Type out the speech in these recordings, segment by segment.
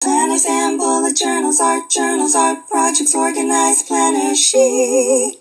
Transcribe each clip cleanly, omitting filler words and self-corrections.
Planners and bullet journals, art projects organized, planner chic.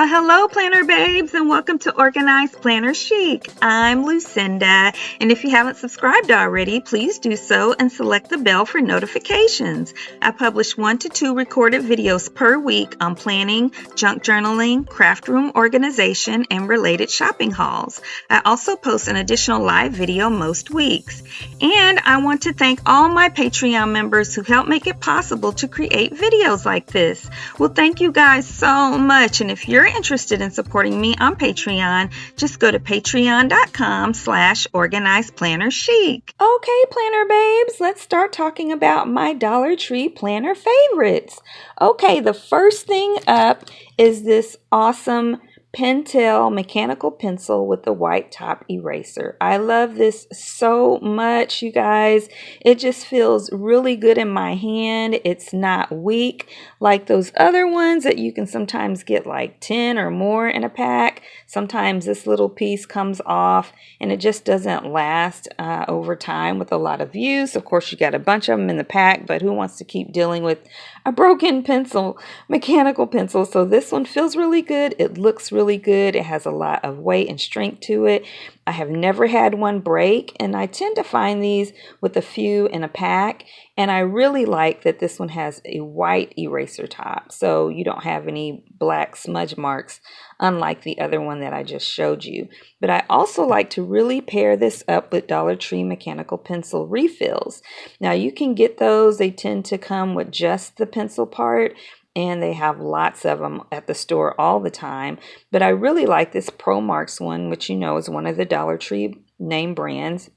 Hello, Planner Babes, and welcome to Organized Planner Chic. I'm Lucinda, and if you haven't subscribed already, please do so and select the bell for notifications. I publish 1 to 2 recorded videos per week on planning, junk journaling, craft room organization, and related shopping hauls. I also post an additional live video most weeks. And I want to thank all my Patreon members who help make it possible to create videos like this. Well, thank you guys so much, and if you're interested in supporting me on Patreon, just go to patreon.com/organizedplannerchic. Okay, Planner Babes, let's start talking about my Dollar Tree planner favorites. Okay, the first thing up is this awesome Pentel mechanical pencil with the white top eraser. I love this so much, you guys. It just feels really good in my hand. It's not weak like those other ones that you can sometimes get like 10 or more in a pack. Sometimes this little piece comes off and it just doesn't last over time with a lot of use. Of course, you got a bunch of them in the pack, but who wants to keep dealing with a broken pencil, mechanical pencil? So this one feels really good. It looks really good. It has a lot of weight and strength to it. I have never had one break, and I tend to find these with a few in a pack. And I really like that this one has a white eraser top, so you don't have any black smudge marks, unlike the other one that I just showed you. But I also like to really pair this up with Dollar Tree mechanical pencil refills. Now you can get those. They tend to come with just the pencil part, and they have lots of them at the store all the time. But I really like this Pro Marks one, which you know is one of the Dollar Tree name brands,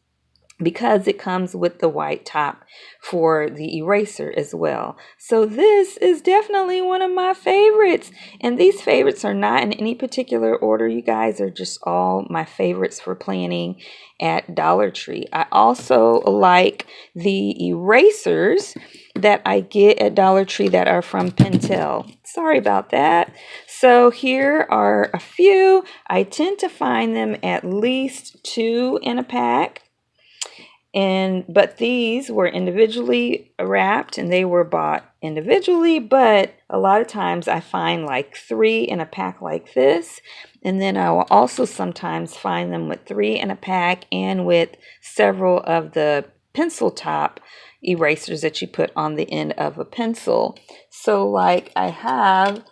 because it comes with the white top for the eraser as well. So this is definitely one of my favorites. And these favorites are not in any particular order, you guys. Are just all my favorites for planning at Dollar Tree. I also like the erasers that I get at Dollar Tree that are from Pentel. Sorry about that. So here are a few. I tend to find them at least 2 in a pack. But these were individually wrapped and they were bought individually, but a lot of times I find like 3 in a pack like this, and then I will also sometimes find them with 3 in a pack and with several of the pencil top erasers that you put on the end of a pencil. So like I have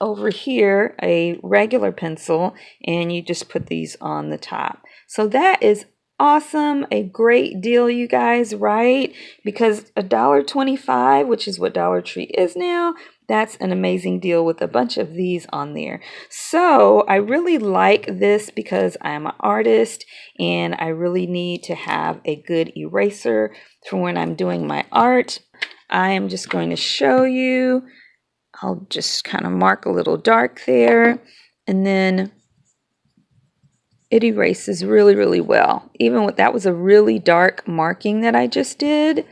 over here a regular pencil, and you just put these on the top. So that is awesome, a great deal, you guys, right? Because $1.25, which is what Dollar Tree is now, that's an amazing deal with a bunch of these on there. So I really like this because I'm an artist and I really need to have a good eraser for when I'm doing my art. I am just going to show you. I'll just kind of mark a little dark there, and then it erases really, really well. Even with that was a really dark marking that I just did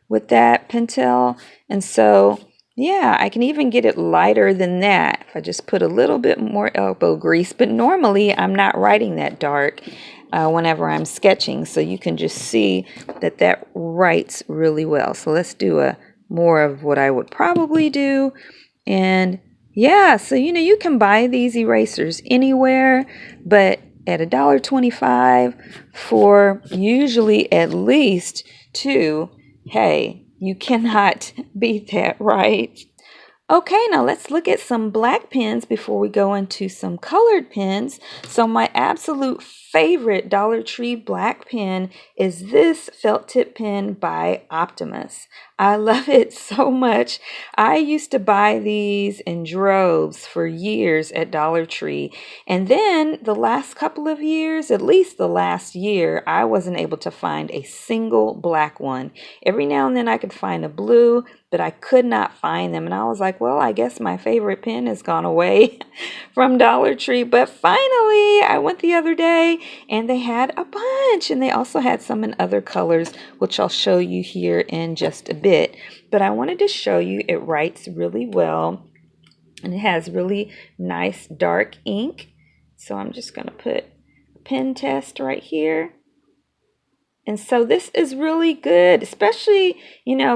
with that Pentel. And so, yeah, I can even get it lighter than that if I just put a little bit more elbow grease. But normally I'm not writing that dark whenever I'm sketching. So you can just see that that writes really well. So let's do a more of what I would probably do. And yeah, so you can buy these erasers anywhere, but at $1.25 for usually at least 2, hey, you cannot beat that, right? Okay, now let's look at some black pens before we go into some colored pens. So my absolute favorite Dollar Tree black pen is this felt tip pen by Optimus. I love it so much. I used to buy these in droves for years at Dollar Tree. And then the last couple of years, at least the last year, I wasn't able to find a single black one. Every now and then I could find a blue, but I could not find them. And I was like, well, I guess my favorite pen has gone away from Dollar Tree. But finally, I went the other day and they had a bunch. And they also had some in other colors, which I'll show you here in just a bit. But I wanted to show you it writes really well. And it has really nice dark ink. So I'm just going to put a pen test right here. And so this is really good, especially,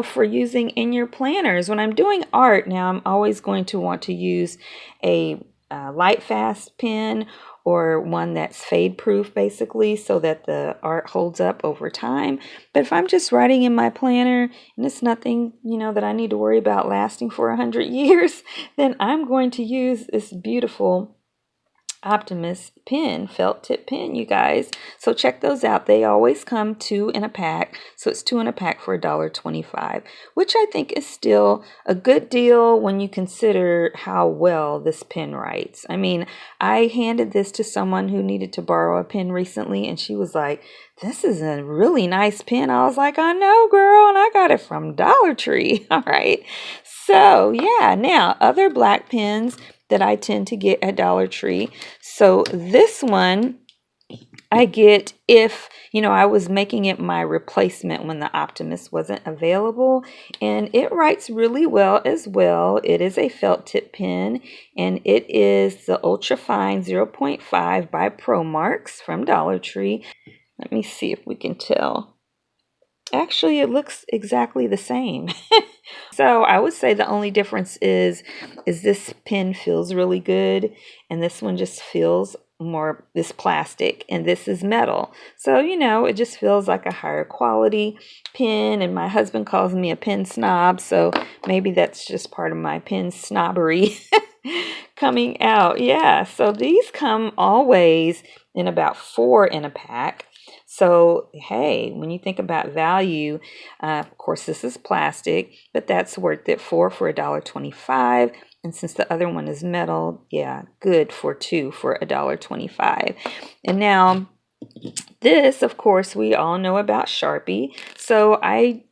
for using in your planners. When I'm doing art now, I'm always going to want to use a light fast pen or one that's fade proof basically so that the art holds up over time. But if I'm just writing in my planner and it's nothing, that I need to worry about lasting for 100 years, then I'm going to use this beautiful Optimus pen, felt tip pen, you guys. So check those out. They always come 2 in a pack. So it's 2 in a pack for $1.25, which I think is still a good deal when you consider how well this pen writes. I mean, I handed this to someone who needed to borrow a pen recently, and she was like, "This is a really nice pen." I was like, "I know, girl, and I got it from Dollar Tree." All right. So yeah, now other black pens that I tend to get at Dollar Tree. So this one I get if, I was making it my replacement when the Optimus wasn't available, and it writes really well as well. It is a felt tip pen, and it is the Ultra Fine 0.5 by ProMarks from Dollar Tree. Let me see if we can tell. Actually, it looks exactly the same. So I would say the only difference is this pen feels really good, and this one just feels more this plastic, and this is metal. So, it just feels like a higher quality pen, and my husband calls me a pen snob, so maybe that's just part of my pen snobbery coming out. Yeah, so these come always in about 4 in a pack. So, hey, when you think about value, of course, this is plastic, but that's worth it for $1.25. And since the other one is metal, yeah, good for 2 for $1.25. And now, this, of course, we all know about Sharpie. So I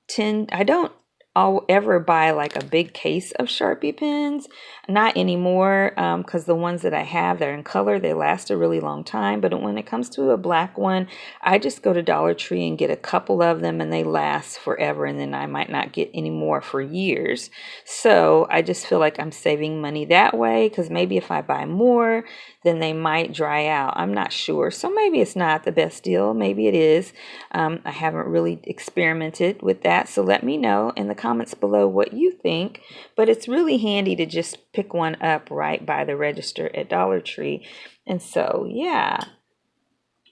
don't I'll ever buy like a big case of Sharpie pens. Not anymore, because the ones that I have that are in color, they last a really long time. But when it comes to a black one, I just go to Dollar Tree and get a couple of them, and they last forever. And then I might not get any more for years. So I just feel like I'm saving money that way, because maybe if I buy more, then they might dry out. I'm not sure. So maybe it's not the best deal. Maybe it is. I haven't really experimented with that. So let me know in the comments below what you think. But it's really handy to just pick one up right by the register at Dollar Tree. And so, yeah,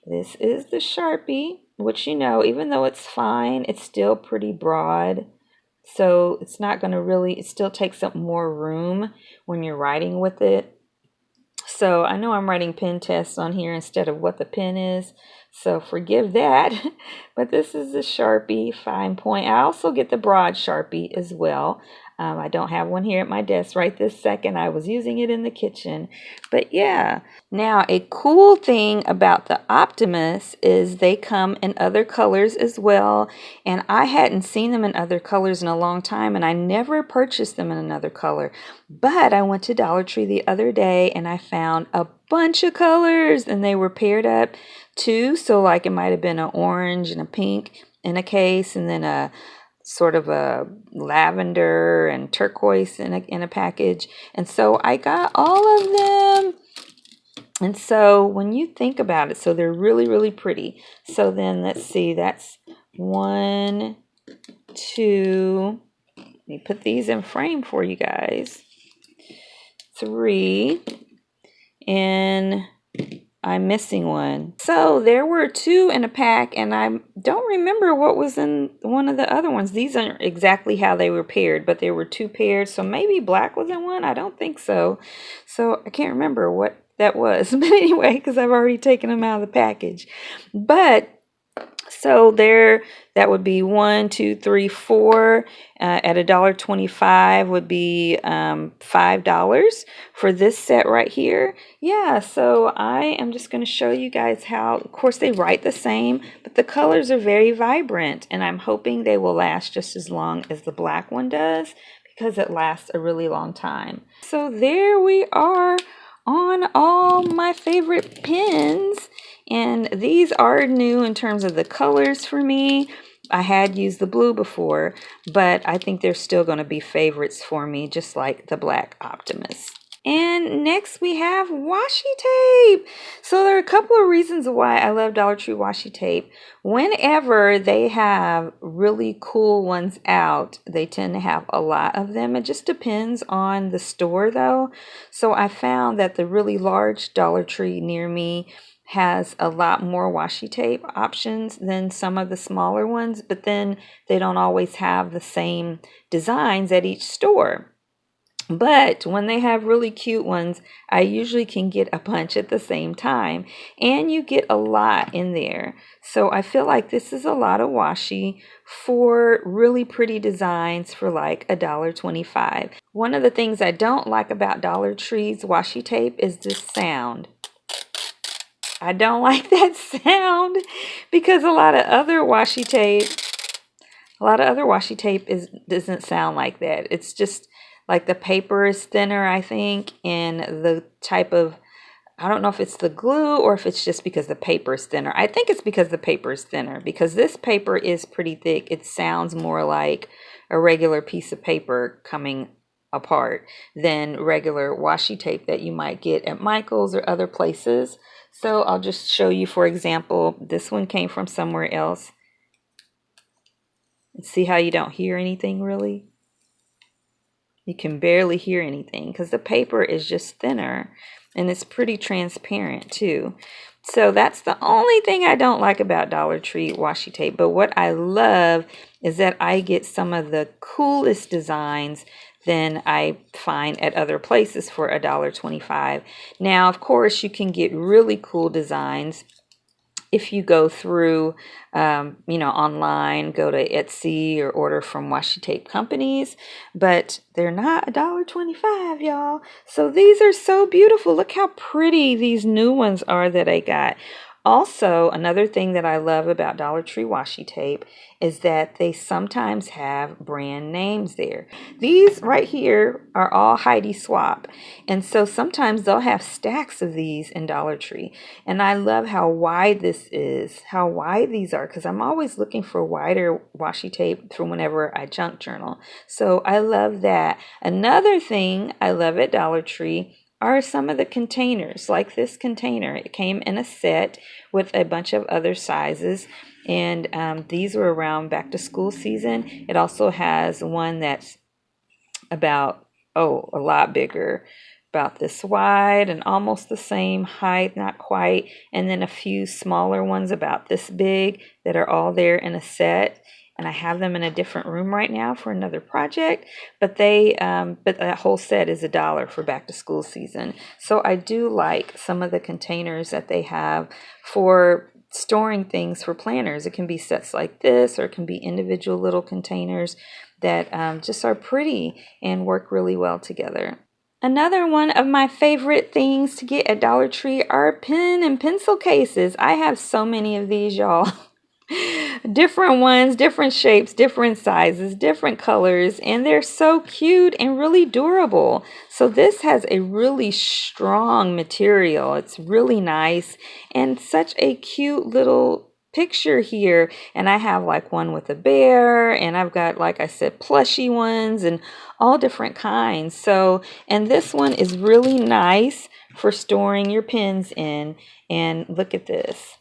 this is the Sharpie, which, even though it's fine, it's still pretty broad. So it's not going to really, it still takes up more room when you're writing with it. So I know I'm writing pen tests on here instead of what the pen is, so forgive that. But this is the Sharpie fine point. I also get the broad Sharpie as well. I don't have one here at my desk right this second. I was using it in the kitchen. But yeah, now a cool thing about the Optimus is they come in other colors as well. And I hadn't seen them in other colors in a long time, and I never purchased them in another color. But I went to Dollar Tree the other day and I found a bunch of colors, and they were paired up too. So like it might have been an orange and a pink in a case, and then a sort of a lavender and turquoise in a package. And so I got all of them. And so when you think about it, so they're really, really pretty. So then let's see, that's 1, 2, let me put these in frame for you guys. 3, and I'm missing one. So there were 2 in a pack, and I don't remember what was in one of the other ones. These aren't exactly how they were paired, but there were 2 paired. So maybe black was in one. I don't think so. So I can't remember what that was. But anyway, because I've already taken them out of the package. But so there, that would be 1, 2, 3, 4 at $1.25 would be $5 for this set right here. Yeah, so I am just going to show you guys how, of course, they write the same, but the colors are very vibrant, and I'm hoping they will last just as long as the black one does, because it lasts a really long time. So there we are on all my favorite pens, and these are new in terms of the colors for me. I had used the blue before, but I think they're still going to be favorites for me, just like the black Optimus. And next we have washi tape. So there are a couple of reasons why I love Dollar Tree washi tape. Whenever they have really cool ones out, they tend to have a lot of them. It just depends on the store though. So I found that the really large Dollar Tree near me has a lot more washi tape options than some of the smaller ones, but then they don't always have the same designs at each store. But when they have really cute ones, I usually can get a bunch at the same time, and you get a lot in there. So I feel like this is a lot of washi for really pretty designs for like $1.25. One of the things I don't like about Dollar Tree's washi tape is this sound. I don't like that sound because a lot of other washi tape doesn't sound like that. It's just like the paper is thinner, I think, and the type of, I don't know if it's the glue or if it's just because the paper is thinner. I think it's because the paper is thinner, because this paper is pretty thick. It sounds more like a regular piece of paper coming apart than regular washi tape that you might get at Michael's or other places. So I'll just show you, for example, this one came from somewhere else. See how you don't hear anything really? You can barely hear anything because the paper is just thinner and it's pretty transparent too. So that's the only thing I don't like about Dollar Tree washi tape. But what I love is that I get some of the coolest designs than I find at other places for $1.25. Now, of course, you can get really cool designs if you go through, online, go to Etsy or order from washi tape companies, but they're not $1.25, y'all. So these are so beautiful. Look how pretty these new ones are that I got. Also, another thing that I love about Dollar Tree washi tape is that they sometimes have brand names there. These right here are all Heidi Swapp. And so sometimes they'll have stacks of these in Dollar Tree. And I love how wide this is, how wide these are, because I'm always looking for wider washi tape for whenever I junk journal. So I love that. Another thing I love at Dollar Tree are some of the containers, like this container. It came in a set with a bunch of other sizes, and these were around back to school season. It also has one that's about, a lot bigger, about this wide and almost the same height, not quite, and then a few smaller ones about this big that are all there in a set. And I have them in a different room right now for another project, but that whole set is $1 for back to school season. So I do like some of the containers that they have for storing things for planners. It can be sets like this, or it can be individual little containers that just are pretty and work really well together. Another one of my favorite things to get at Dollar Tree are pen and pencil cases. I have so many of these, y'all. Different ones, different shapes, different sizes, different colors, and they're so cute and really durable. So this has a really strong material. It's really nice and such a cute little picture here. And I have like one with a bear, and I've got, like I said, plushy ones and all different kinds. So, and this one is really nice for storing your pens in. And look at this.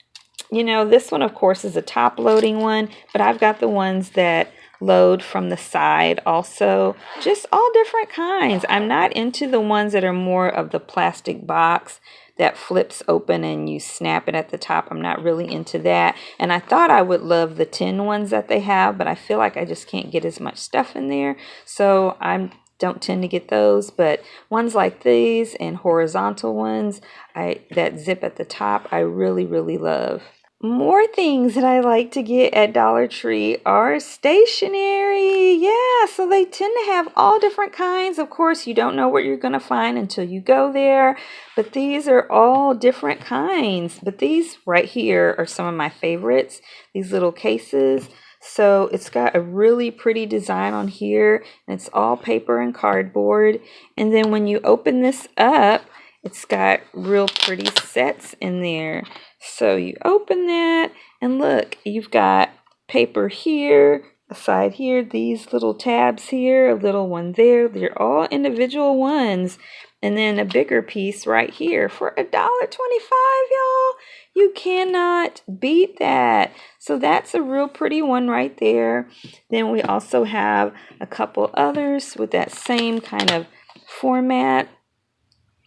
This one, of course, is a top loading one, but I've got the ones that load from the side also. Just all different kinds. I'm not into the ones that are more of the plastic box that flips open and you snap it at the top. I'm not really into that. And I thought I would love the tin ones that they have, but I feel like I just can't get as much stuff in there. So I don't tend to get those, but ones like these and horizontal ones that zip at the top, I really, really love. More things that I like to get at Dollar Tree are stationery. Yeah, so they tend to have all different kinds. Of course, you don't know what you're going to find until you go there, but these are all different kinds. But these right here are some of my favorites, these little cases. So it's got a really pretty design on here, and it's all paper and cardboard. And then when you open this up, it's got real pretty sets in there. So you open that, and look, you've got paper here, a side here, these little tabs here, a little one there. They're all individual ones, And then a bigger piece right here for $1.25, y'all. You cannot beat that. So that's a real pretty one right there. Then we also have a couple others with that same kind of format.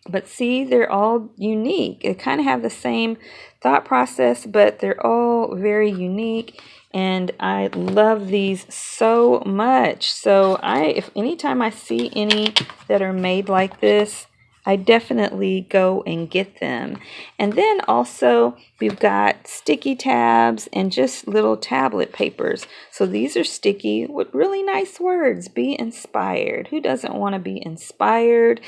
But see, they're all unique. They kind of have the same thought process, but they're all very unique. And I love these so much. So if anytime I see any that are made like this, I definitely go and get them. And then also we've got sticky tabs and just little tablet papers. So these are sticky with really nice words. Be inspired. Who doesn't want to be inspired?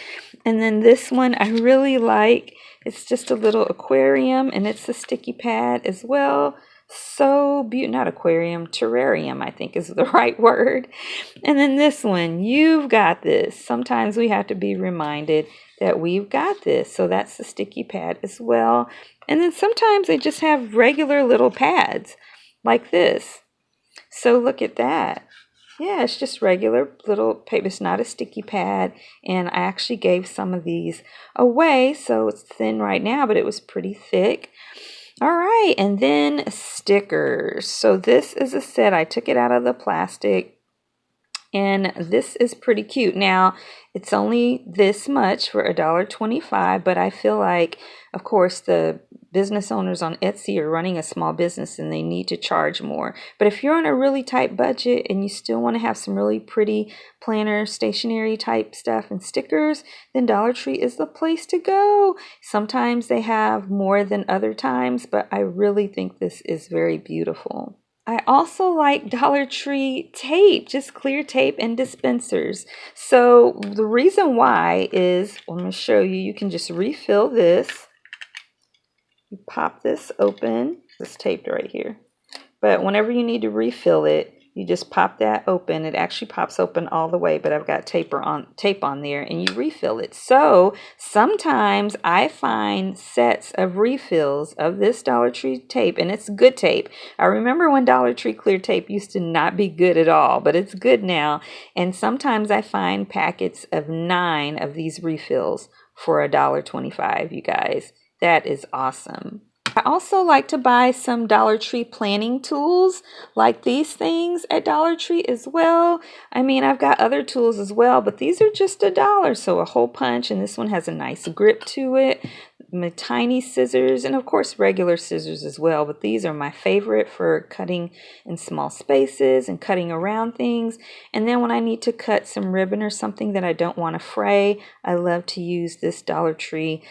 And then this one I really like. It's just a little aquarium and it's a sticky pad as well. So beautiful, not aquarium, terrarium, I think is the right word. And then this one, you've got this. Sometimes we have to be reminded that we've got this. So that's the sticky pad as well. And then sometimes they just have regular little pads like this. So look at that. Yeah, it's just regular little paper. It's not a sticky pad. And I actually gave some of these away. So it's thin right now, but it was pretty thick. All right, and then stickers. So this is a set. I took it out of the plastic, and this is pretty cute. Now, it's only this much for $1.25, but I feel like, of course, the business owners on Etsy are running a small business and they need to charge more. But if you're on a really tight budget and you still want to have some really pretty planner, stationery type stuff and stickers, then Dollar Tree is the place to go. Sometimes they have more than other times, but I really think this is very beautiful. I also like Dollar Tree tape, just clear tape and dispensers. So the reason why is, I'm going to show you, you can just refill this. You pop this open. It's taped right here. But whenever you need to refill it, you just pop that open. It actually pops open all the way, but I've got tape on there, and you refill it. So sometimes I find sets of refills of this Dollar Tree tape, and it's good tape. I remember when Dollar Tree clear tape used to not be good at all, but it's good now. And sometimes I find packets of 9 of these refills for $1.25, you guys. That is awesome. I also like to buy some Dollar Tree planning tools like these things at Dollar Tree as well. I mean, I've got other tools as well, but these are just $1. So a hole punch, and this one has a nice grip to it. My tiny scissors, and of course regular scissors as well, but these are my favorite for cutting in small spaces and cutting around things. And then when I need to cut some ribbon or something that I don't want to fray, I love to use this Dollar Tree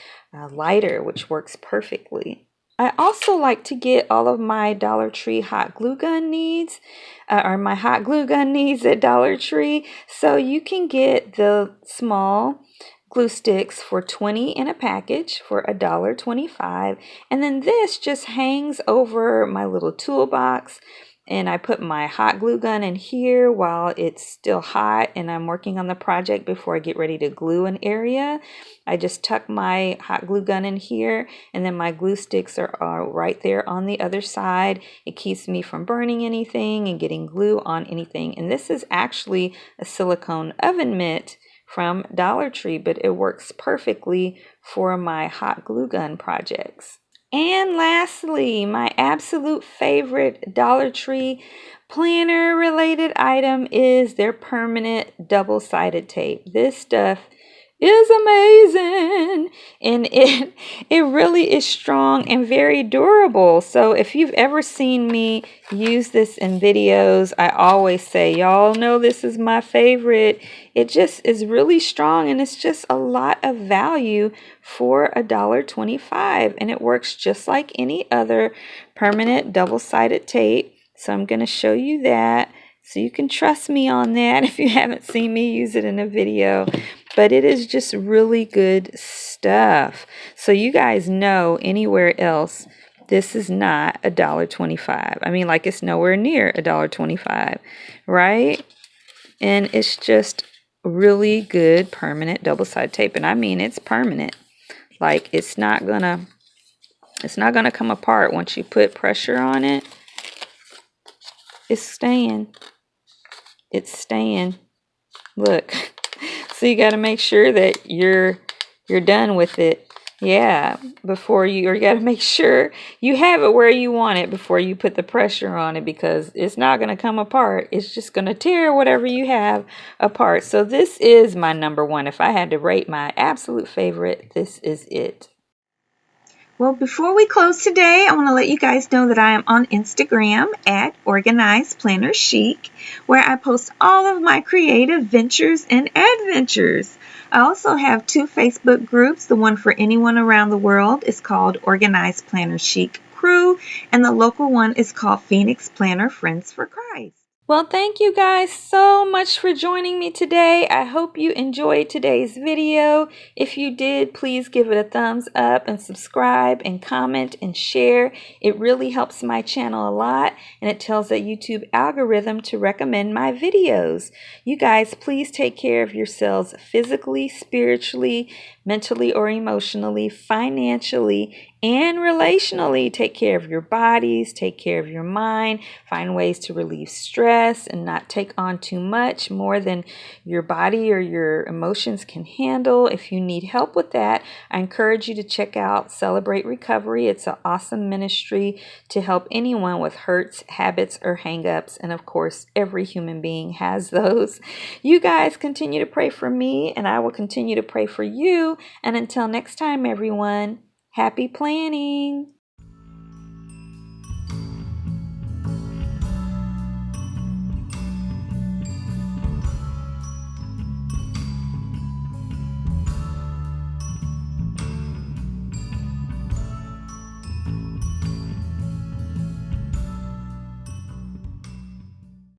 lighter, which works perfectly. I also like to get all of my Dollar Tree hot glue gun needs, or my hot glue gun needs at Dollar Tree. So you can get the small glue sticks for 20 in a package for $1.25. And then this just hangs over my little toolbox. And I put my hot glue gun in here while it's still hot and I'm working on the project before I get ready to glue an area. I just tuck my hot glue gun in here, and then my glue sticks are right there on the other side. It keeps me from burning anything and getting glue on anything. And this is actually a silicone oven mitt from Dollar Tree, but it works perfectly for my hot glue gun projects. And lastly, my absolute favorite Dollar Tree planner related item is their permanent double-sided tape. This stuff is amazing, and it really is strong and very durable. So if you've ever seen me use this in videos, I always say, y'all know this is my favorite. It just is really strong, and it's just a lot of value for $1.25, and it works just like any other permanent double-sided tape. So I'm going to show you that so you can trust me on that if you haven't seen me use it in a video. But it is just really good stuff. So you guys know anywhere else, this is not $1.25. I mean, like, it's nowhere near $1.25, right? And it's just really good permanent double-sided tape. And I mean, it's permanent. Like, it's not gonna come apart once you put pressure on it. It's staying. It's staying. Look. So you got to make sure that your you're done with it. Yeah, or you got to make sure you have it where you want it before you put the pressure on it, because it's not going to come apart. It's just going to tear whatever you have apart. So this is my number one. If I had to rate my absolute favorite, this is it. Well, before we close today, I want to let you guys know that I am on Instagram at Organized Planner Chic, where I post all of my creative ventures and adventures. I also have 2 Facebook groups. The one for anyone around the world is called Organized Planner Chic Crew, and the local one is called Phoenix Planner Friends for Christ. Well, thank you guys so much for joining me today. I hope you enjoyed today's video. If you did, please give it a thumbs up and subscribe and comment and share. It really helps my channel a lot, and it tells that YouTube algorithm to recommend my videos. You guys, please take care of yourselves physically, spiritually, mentally or emotionally, financially, and relationally. Take care of your bodies, take care of your mind, find ways to relieve stress and not take on too much, more than your body or your emotions can handle. If you need help with that, I encourage you to check out Celebrate Recovery. It's an awesome ministry to help anyone with hurts, habits, or hangups. And of course, every human being has those. You guys continue to pray for me, and I will continue to pray for you. And until next time, everyone, happy planning.